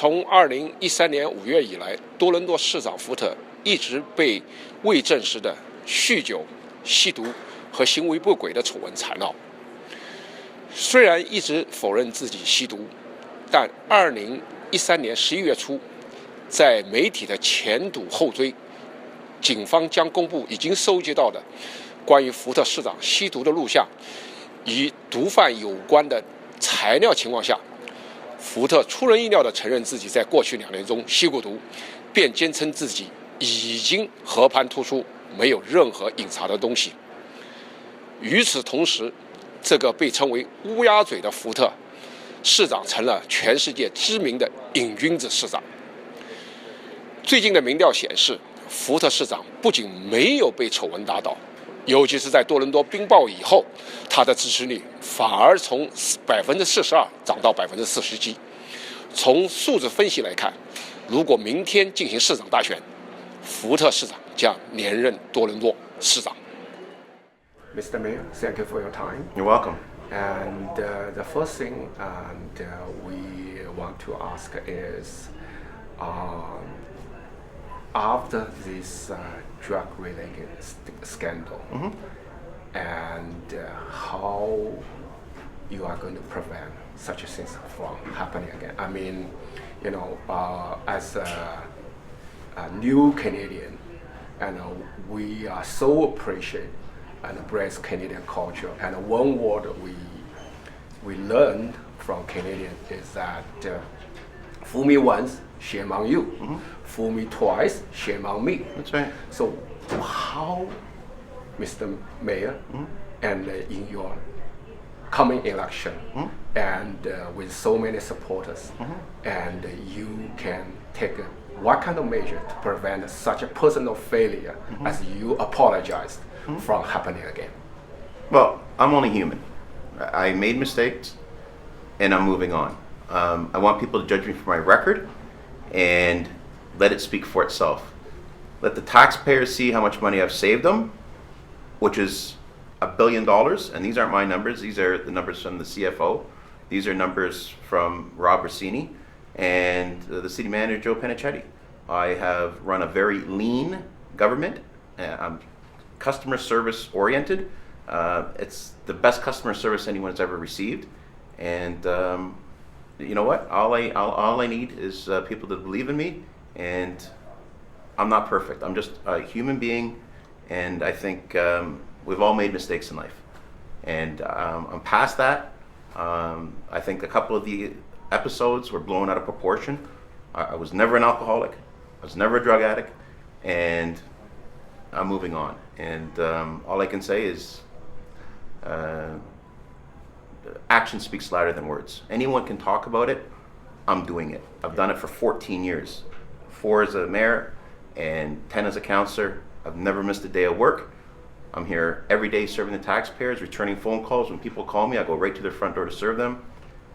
从2013年5月以来，多伦多市长福特一直被未证实的酗酒、吸毒和行为不轨的丑闻缠绕。虽然一直否认自己吸毒，但2013年11月初，在媒体的前堵后追，警方将公布已经收集到的关于福特市长吸毒的录像与毒贩有关的材料情况下，福特出人意料地承认自己在过去2年中吸过毒，并坚称自己已经和盘托出，没有任何隐藏的东西。与此同时，这个被称为乌鸦嘴的福特市长成了全世界知名的瘾君子市长。最近的民调显示，福特市长不仅没有被丑闻打倒，尤其是在多伦多冰雹以后，他的支持率反而从42%涨到47%。从数字分析来看，如果明天进行市长大选，福特市长将连任多伦多市长。Mr. Mayor, thank you for your time. You're welcome. And the first thing we want to ask is, after this drug-related scandal, and how you are going to prevent such things from happening again. I mean, as a new Canadian, and we are so appreciate and embrace Canadian culture. And one word we learned from Canadian is that fool me once, shame on you. Fool me twice, shame on me. That's right. So how, Mr. Mayor, and in your coming election, and with so many supporters, and you can take what kind of measure to prevent such a personal failure as you apologized from happening again? Well, I'm only human. I made mistakes, and I'm moving on. I want people to judge me for my record, and let it speak for itself. Let the taxpayers see how much money I've saved them, which is $1 billion, and these aren't my numbers. These are the numbers from the CFO. These are numbers from Rob Rossini and the city manager, Joe Penichetti. I have run a very lean government. I'm customer service oriented. It's the best customer service anyone's ever received. And you know what? All I need is people to believe in me. And I'm not perfect. I'm just a human being. And I think we've all made mistakes in life. And I'm past that. I think a couple of the episodes were blown out of proportion. I was never an alcoholic. I was never a drug addict. And I'm moving on. And all I can say is action speaks louder than words. Anyone can talk about it. I'm doing it. I've done it for 14 years. 4 as a mayor and 10 as a councillor. I've never missed a day of work. I'm here every day serving the taxpayers, returning phone calls. When people call me, I go right to their front door to serve them.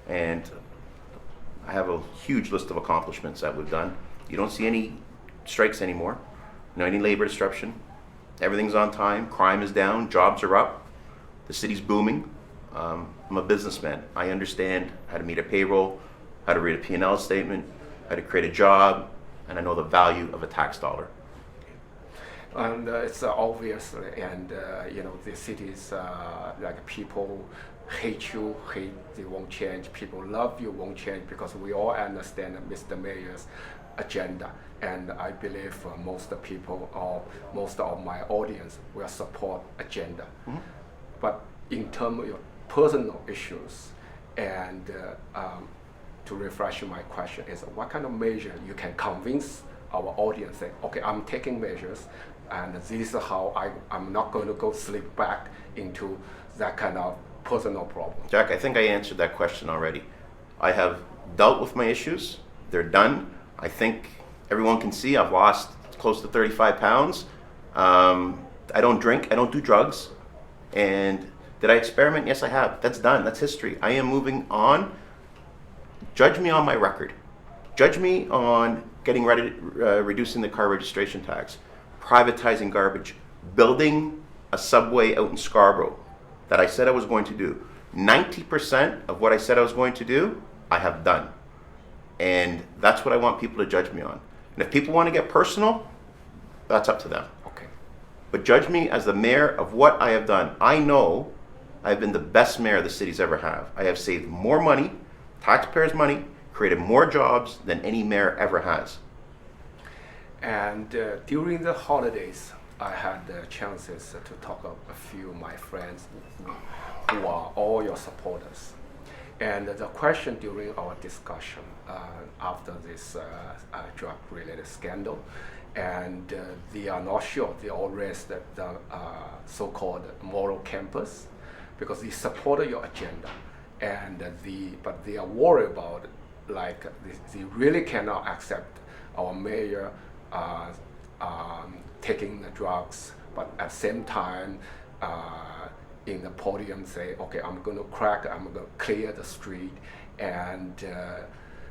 And I have a huge list of accomplishments that we've done. You don't see any strikes anymore, any labor disruption. Everything's on time, crime is down, jobs are up, the city's booming. I'm a businessman. I understand how to meet a payroll, how to read a P&L statement, how to create a job, and I know the value of a tax dollar. And it's obvious, and the cities, like people hate you, they won't change. People love you, won't change, because we all understand Mr. Mayor's agenda. And I believe most people, or most of my audience, will support agenda. But in terms of your personal issues, and to refresh my question is, what kind of measure you can convince our audience that, okay, I'm taking measures, and this is how I'm not going to go slip back into that kind of personal problem? Jack, I think I answered that question already. I have dealt with my issues. They're done. I think everyone can see I've lost close to 35 pounds. I don't drink. I don't do drugs. And did I experiment? Yes, I have. That's done. That's history. I am moving on. Judge me on my record. Judge me on getting ready, reducing the car registration tax, privatizing garbage, building a subway out in Scarborough that I said I was going to do. 90% of what I said I was going to do, I have done. And that's what I want people to judge me on. And if people want to get personal, that's up to them. Okay. But judge me as the mayor of what I have done. I know I've been the best mayor the city's ever had. I have saved more money, taxpayers' money, created more jobs than any mayor ever has. And during the holidays, I had the chances to talk to a few of my friends who are all your supporters. And the question during our discussion after this drug-related scandal, and they are not sure, they all raised the so-called moral campus, because they supported your agenda, and but they are worried about, like, they really cannot accept our mayor taking the drugs, but at the same time in the podium say, okay, I'm going to clear the street. And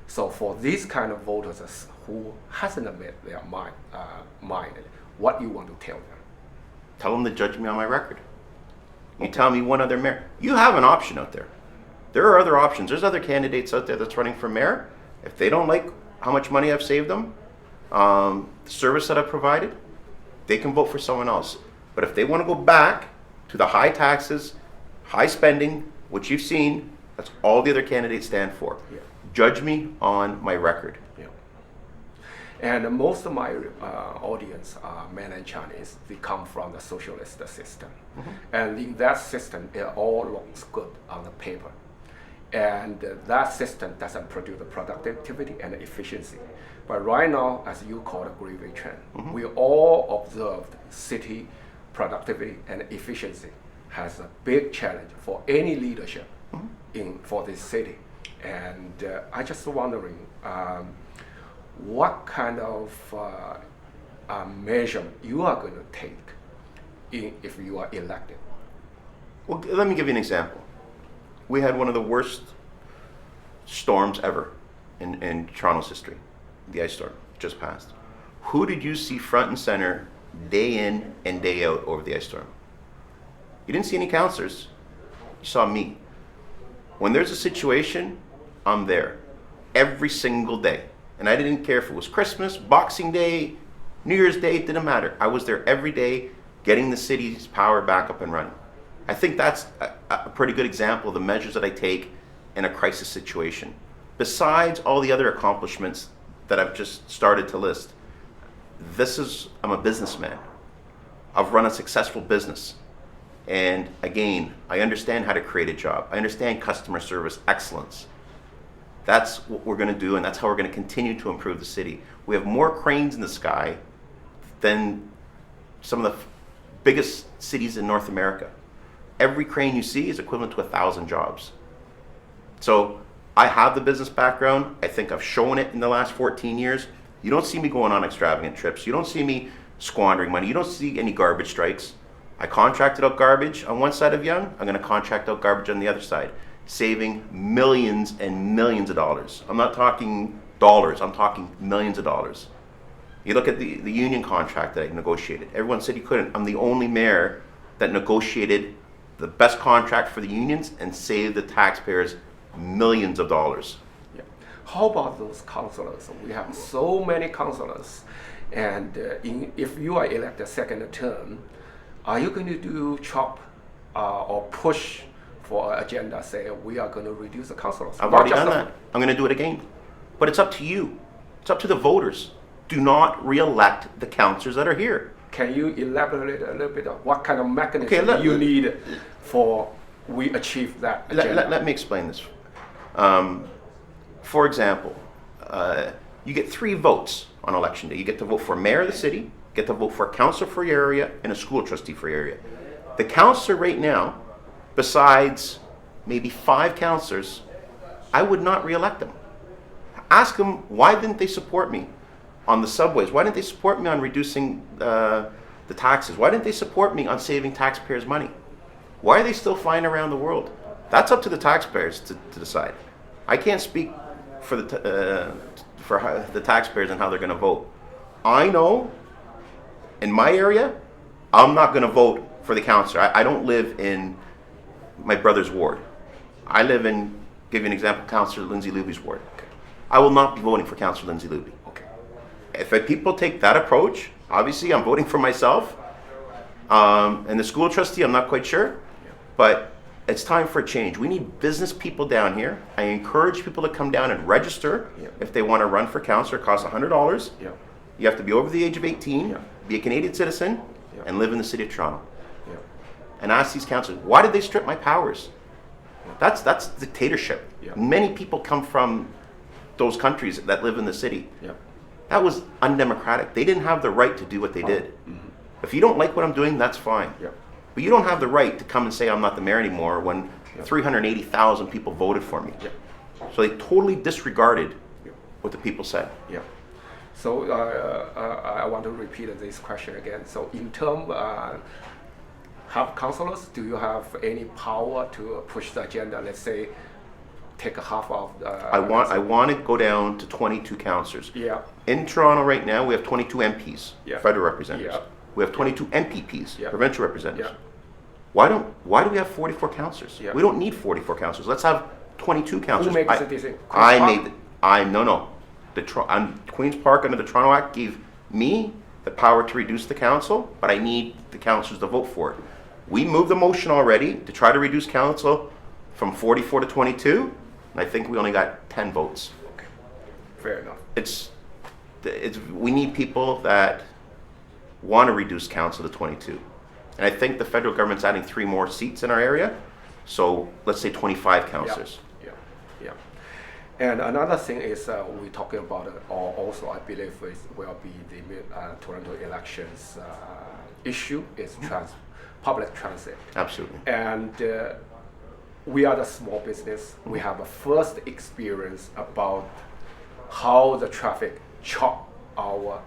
so for these kind of voters who hasn't made their mind, what you want to tell them? Tell them to judge me on my record. You tell me one other mayor. You have an option out there. There are other options. There's other candidates out there that's running for mayor. If they don't like how much money I've saved them, the service that I've provided, they can vote for someone else. But if they want to go back to the high taxes, high spending, which you've seen, that's all the other candidates stand for. Yeah. Judge me on my record. Yeah. And most of my audience are men and Chinese. They come from the socialist system. Mm-hmm. And in that system, it all looks good on the paper. And that system doesn't produce the productivity and efficiency. But right now, as you call the gravy train, mm-hmm. we all observed city productivity and efficiency has a big challenge for any leadership mm-hmm. for this city. And I just wondering, what kind of measure you are going to take if you are elected? Well, let me give you an example. We had one of the worst storms ever in Toronto's history. The ice storm just passed. Who did you see front and center day in and day out over the ice storm? You didn't see any councillors. You saw me. When there's a situation, I'm there every single day. And I didn't care if it was Christmas, Boxing Day, New Year's Day, it didn't matter. I was there every day getting the city's power back up and running. I think that's a pretty good example of the measures that I take in a crisis situation. Besides all the other accomplishments that I've just started to list, I'm a businessman. I've run a successful business. And again, I understand how to create a job. I understand customer service excellence. That's what we're going to do, and that's how we're going to continue to improve the city. We have more cranes in the sky than some of the biggest cities in North America. Every crane you see is equivalent to 1,000 jobs. So I have the business background. I think I've shown it in the last 14 years. You don't see me going on extravagant trips. You don't see me squandering money. You don't see any garbage strikes. I contracted out garbage on one side of Yonge. I'm going to contract out garbage on the other side, saving millions and millions of dollars. I'm not talking dollars. I'm talking millions of dollars. You look at the union contract that I negotiated. Everyone said you couldn't. I'm the only mayor that negotiated the best contract for the unions and saved the taxpayers millions of dollars. Yeah. How about those councillors? We have so many councillors, and if you are elected second term, are you going to do chop or push for an agenda, say we are going to reduce the councillors? I've already done that. I'm going to do it again. But it's up to you. It's up to the voters. Do not re-elect the councillors that are here. Can you elaborate a little bit on what kind of mechanism you need for we achieve that agenda? Let me explain this. For example, you get 3 votes on election day. You get to vote for mayor of the city, get to vote for a councillor for your area, and a school trustee for your area. The councillor right now, besides maybe 5 councillors, I would not re-elect them. Ask them, why didn't they support me on the subways? Why didn't they support me on reducing the taxes? Why didn't they support me on saving taxpayers' money? Why are they still flying around the world? That's up to the taxpayers to decide. I can't speak for the taxpayers and how they're going to vote. I know in my area, I'm not going to vote for the councillor. I don't live in my brother's ward. I live in, give you an example, Councillor Lindsay Luby's ward. I will not be voting for Councillor Lindsay Luby. Okay. If people take that approach, obviously I'm voting for myself. And the school trustee, I'm not quite sure, but it's time for a change. We need business people down here. I encourage people to come down and register if they want to run for councillor. It costs $100. Yeah. You have to be over the age of 18, Yeah. be a Canadian citizen, Yeah. and live in the city of Toronto. Yeah. And ask these councillors, why did they strip my powers? That's dictatorship. Yeah. Many people come from those countries that live in the city. Yeah. That was undemocratic. They didn't have the right to do what they did. If you don't like what I'm doing, that's fine. Yeah. But you don't have the right to come and say I'm not the mayor anymore when 380,000 people voted for me. Yeah. So they totally disregarded what the people said. Yeah. So I want to repeat this question again. So in terms have councillors, do you have any power to push the agenda? Let's say take half of the... I want to go down to 22 councillors. Yeah. In Toronto right now, we have 22 MPs, Yeah. federal representatives. Yeah. We have 22 MPPs, Yeah. provincial representatives. Yeah. Why do we have 44 councillors? Yeah. We don't need 44 councillors. Let's have 22 councillors. Who makes the decision? I Queen's made no. Queen's Park under the Toronto Act gave me the power to reduce the council, but I need the councillors to vote for it. We moved the motion already to try to reduce council from 44 to 22, and I think we only got 10 votes. Okay. Fair enough. We need people that want to reduce council to 22. And I think the federal government's adding 3 more seats in our area. So let's say 25 councillors. Yeah. And another thing is we're talking about, or also I believe it will be the Toronto elections issue is public transit. Absolutely. And we are the small business. We have a first experience about how the traffic chop our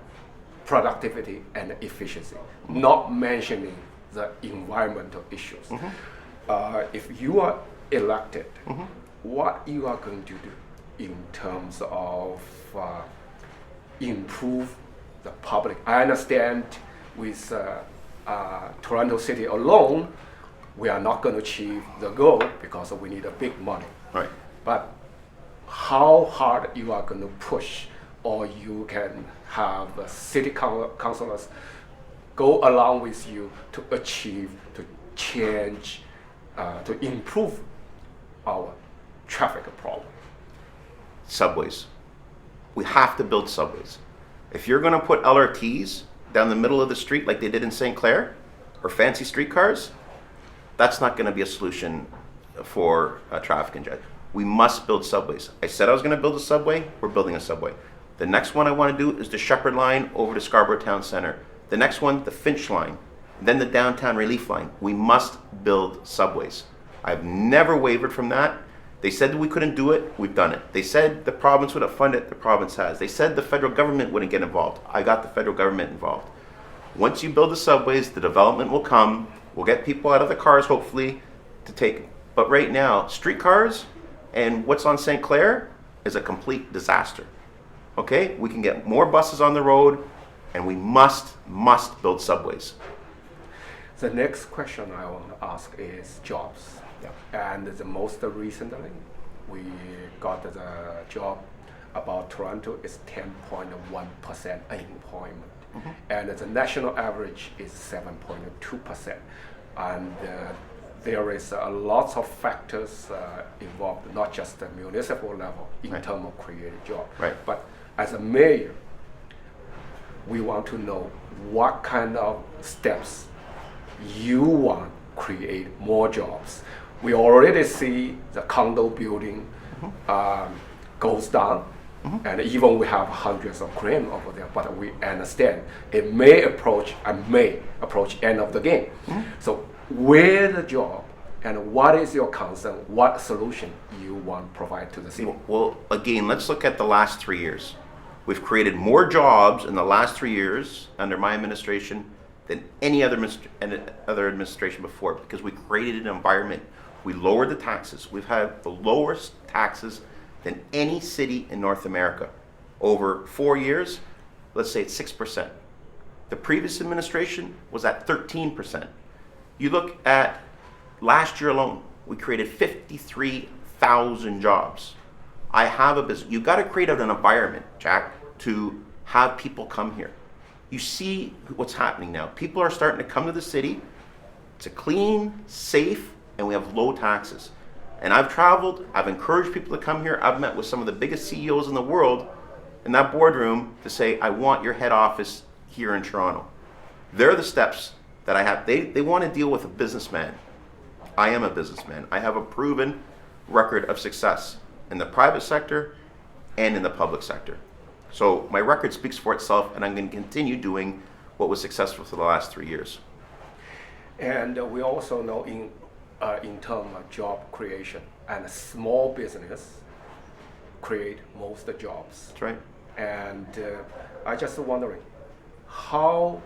productivity and efficiency, not mentioning the environmental issues. If you are elected, what you are going to do in terms of improve the public? I understand with Toronto City alone, we are not going to achieve the goal because we need a big money. Right. But how hard you are going to push, or you can have city councillors go along with you to achieve, to change, to improve our traffic problem. Subways. We have to build subways. If you're going to put LRTs down the middle of the street like they did in St. Clair, or fancy streetcars, that's not going to be a solution for traffic congestion. We must build subways. I said I was going to build a subway. We're building a subway. The next one I want to do is the Shepherd Line over to Scarborough Town Centre. The next one, the Finch Line. Then the Downtown Relief Line. We must build subways. I've never wavered from that. They said that we couldn't do it. We've done it. They said the province wouldn't fund it. The province has. They said the federal government wouldn't get involved. I got the federal government involved. Once you build the subways, the development will come. We'll get people out of the cars, hopefully, to take. But right now, streetcars and what's on St. Clair is a complete disaster. Okay? We can get more buses on the road, and we must build subways. The next question I want to ask is jobs. And the most recently, we got the job about Toronto is 10.1% unemployment. And the national average is 7.2%. And there is a lot of factors involved, not just the municipal level in terms of creating jobs. Right. But as a mayor, we want to know what kind of steps you want to create more jobs. We already see the condo building goes down, and even we have hundreds of cranes over there, but we understand it may approach end of the game. So where the job and what is your concern, what solution you want to provide to the city? Well, again, let's look at the last 3 years. We've created more jobs in the last 3 years under my administration than any other administration before, because we created an environment. We lowered the taxes. We've had the lowest taxes than any city in North America. Over 4 years, let's say it's 6%. The previous administration was at 13%. You look at last year alone, we created 53,000 jobs. I have a business. You've got to create an environment, Jack, to have people come here. You see what's happening now. People are starting to come to the city. It's a clean, safe, and we have low taxes. And I've traveled, I've encouraged people to come here. I've met with some of the biggest CEOs in the world in that boardroom to say, I want your head office here in Toronto. They're the steps that I have. They want to deal with a businessman. I am a businessman. I have a proven record of success in the private sector and in the public sector. So my record speaks for itself, and I'm going to continue doing what was successful for the last 3 years. And we also know in terms of job creation, and small business create most of the jobs. That's right. And I just wondering how,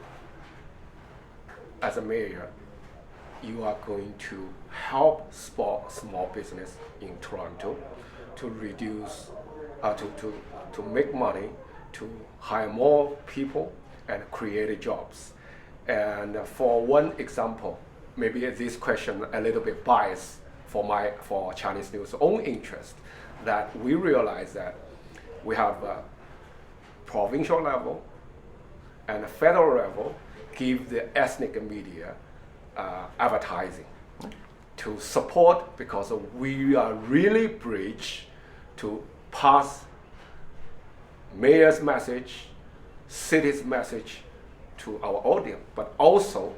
as a mayor, you are going to help small business in Toronto to reduce, to make money, to hire more people and create jobs. And for one example, maybe this question a little bit biased for Chinese News' own interest, that we realize that we have a provincial level and a federal level give the ethnic media advertising to support, because we are really bridge to pass mayor's message, city's message to our audience, but also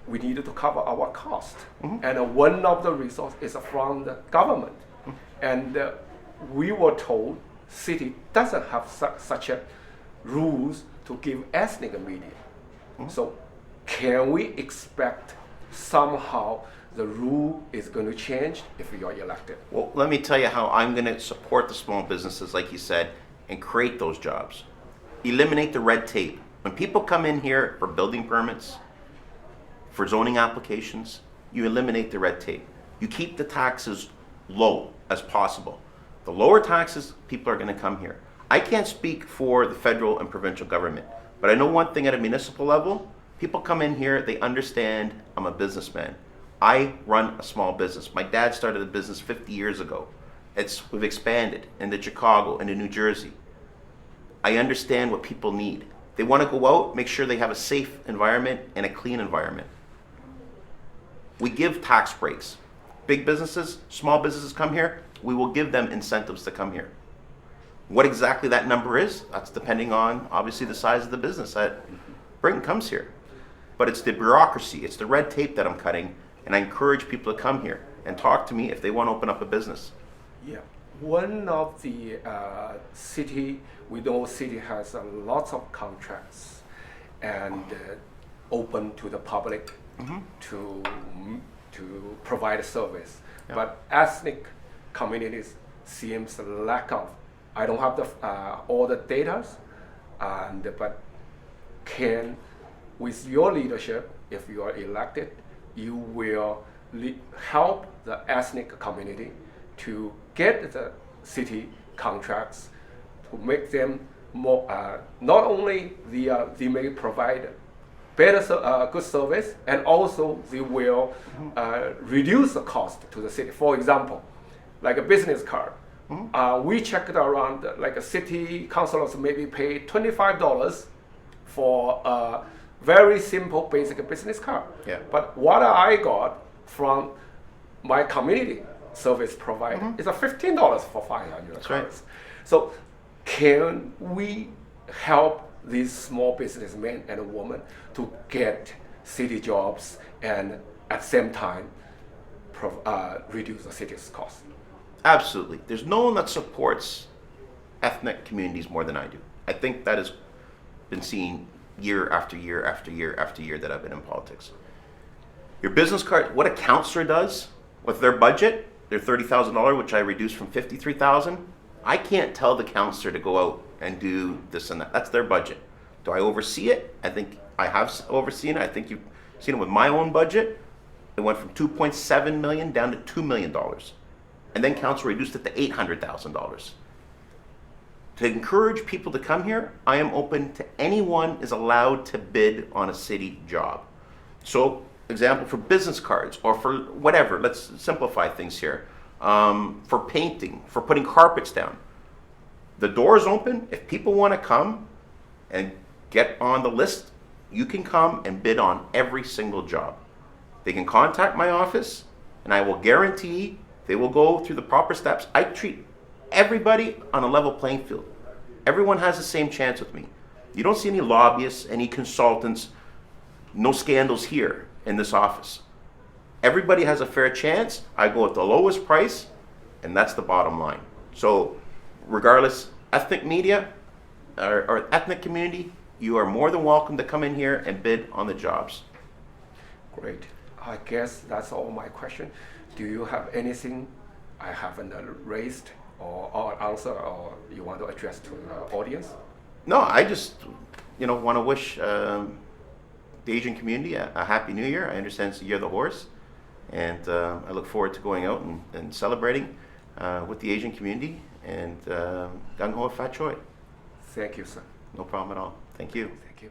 we need to cover our cost. And one of the resources is from the government. And we were told city doesn't have such a rules to give ethnic media. So can we expect somehow the rule is going to change if you are elected? Well, let me tell you how I'm going to support the small businesses, like you said, and create those jobs. Eliminate the red tape. When people come in here for building permits, for zoning applications, you eliminate the red tape. You keep the taxes low as possible. The lower taxes, people are going to come here. I can't speak for the federal and provincial government, but I know one thing at a municipal level, people come in here, they understand I'm a businessman. I run a small business. My dad started a business 50 years ago. We've expanded into Chicago, into New Jersey. I understand what people need. They want to go out, make sure they have a safe environment and a clean environment. We give tax breaks. Big businesses, small businesses come here, we will give them incentives to come here. What exactly that number is, that's depending on, obviously, the size of the business that comes here. But it's the bureaucracy, it's the red tape that I'm cutting, and I encourage people to come here and talk to me if they want to open up a business. Yeah, one of the we know city has lots of contracts and open to the public to provide a service. Yeah. But ethnic communities seems lack of. I don't have all the data, but with your leadership, if you are elected, you will help the ethnic community to get the city contracts to make them more. Not only they may provide better good service, and also they will reduce the cost to the city. For example, like a business card. We checked around, like a city councilors maybe pay $25 for a very simple basic business card. Yeah. But what I got from my community service provider is a $15 for 500 That's cards. right. So can we help these small businessmen and women to get city jobs and at the same time reduce the city's cost? Absolutely. There's no one that supports ethnic communities more than I do. I think that has been seen year after year after year after year that I've been in politics. Your business card, what a counselor does with their budget, their $30,000, which I reduced from $53,000, I can't tell the counselor to go out and do this and that. That's their budget. Do I oversee it? I think I have overseen it. I think you've seen it with my own budget. It went from $2.7 million down to $2 million. And then council reduced it to $800,000. To encourage people to come here, I am open to anyone is allowed to bid on a city job. So, example, for business cards or for whatever, let's simplify things here. for painting, for putting carpets down. The door is open. If people want to come and get on the list, you can come and bid on every single job. They can contact my office, and I will guarantee they will go through the proper steps. I treat everybody on a level playing field. Everyone has the same chance with me. You don't see any lobbyists, any consultants, no scandals here in this office. Everybody has a fair chance. I go at the lowest price, and that's the bottom line. So regardless, ethnic media or ethnic community, you are more than welcome to come in here and bid on the jobs. Great. I guess that's all my question. Do you have anything I haven't raised or answer, or you want to address to the audience? No, I just want to wish the Asian community a happy new year. I understand it's the year of the horse, and I look forward to going out and celebrating with the Asian community, and gung ho fat choi. Thank you, sir. No problem at all. Thank you. Thank you.